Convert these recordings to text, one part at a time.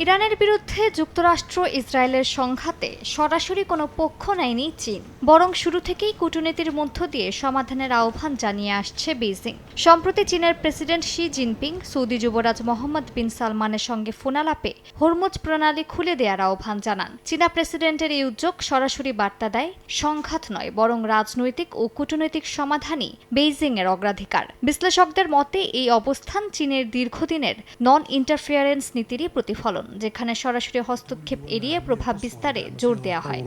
ইরানের বিরুদ্ধে যুক্তরাষ্ট্র ইসরায়েলের সংঘাতে সরাসরি কোনো পক্ষ নেয়নি চীন, বরং শুরু থেকেই কূটনীতির মধ্য দিয়ে সমাধানের আহ্বান জানিয়ে আসছে বেইজিং। সম্প্রতি চীনের প্রেসিডেন্ট শি জিনপিং সৌদি যুবরাজ মোহাম্মদ বিন সালমানের সঙ্গে ফোনালাপে হরমুজ প্রণালী খুলে দেওয়ার আহ্বান জানান। চীনা প্রেসিডেন্টের এই উদ্যোগ সরাসরি বার্তা দেয় সংঘাত নয়, বরং রাজনৈতিক ও কূটনৈতিক সমাধানই বেইজিংয়ের অগ্রাধিকার। বিশ্লেষকদের মতে এই অবস্থান চীনের দীর্ঘদিনের নন ইন্টারফিয়ারেন্স নীতিরই প্রতিফলন, যেখানে সরাসরি হস্তক্ষেপ এড়িয়ে প্রভাব বিস্তারে জোর দেওয়া হয়।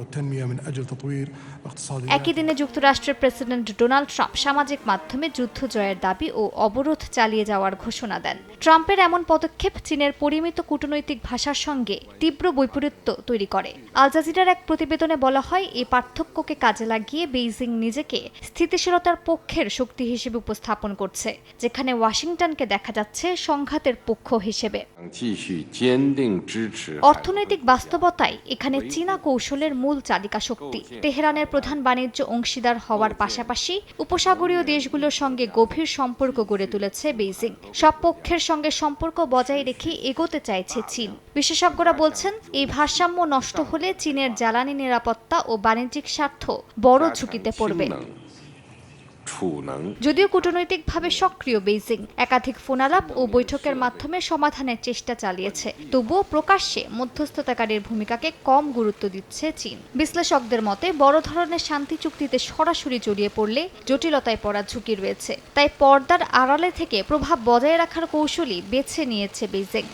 একই দিনে যুক্তরাষ্ট্রের প্রেসিডেন্ট ডোনাল্ড ট্রাম্প সামাজিক মাধ্যমে যুদ্ধ জয়ের দাবি ও অবরোধ চালিয়ে যাওয়ার ঘোষণা দেন। ট্রাম্পের এমন পদক্ষেপ চীনের পরিমিত কূটনৈতিক ভাষার সঙ্গে তীব্র বৈপরীত্য তৈরি করে। আল জাজিরার এক প্রতিবেদনে বলা হয়, এই পার্থক্যকে কাজে লাগিয়ে বেইজিং নিজেকে স্থিতিশীলতার পক্ষের শক্তি হিসেবে উপস্থাপন করছে, যেখানে ওয়াশিংটনকে দেখা যাচ্ছে সংঘাতের পক্ষ হিসেবে। অর্থনৈতিক বাস্তবতায় এখানে চীনা কৌশলের মূল চালিকা শক্তি। তেহরানের প্রধান বাণিজ্য অংশীদার হওয়ার পাশাপাশি উপসাগরীয় দেশগুলোর সঙ্গে গভীর সম্পর্ক গড়ে তুলেছে বেইজিং। সব পক্ষের সঙ্গে সম্পর্ক বজায় রেখে এগোতে চাইছে চীন। বিশেষজ্ঞরা বলছেন, এই ভারসাম্য নষ্ট হলে চীনের জ্বালানি নিরাপত্তা ও বাণিজ্যিক স্বার্থ বড় ঝুঁকিতে পড়বে। যদিও কূটনৈতিকভাবে সক্রিয় বেইজিং একাধিক ফোনালাপ ও বৈঠকের মাধ্যমে সমাধানের চেষ্টা চালিয়েছে, তবুও প্রকাশ্যে মধ্যস্থতাকারীর ভূমিকাকে কম গুরুত্ব দিচ্ছে চীন। বিশ্লেষকদের মতে, বড় ধরনের শান্তি চুক্তিতে সরাসরি জড়িয়ে পড়লে জটিলতায় পড়ার ঝুঁকি রয়েছে। তাই পর্দার আড়ালে থেকে প্রভাব বজায় রাখার কৌশলই বেছে নিয়েছে বেইজিং।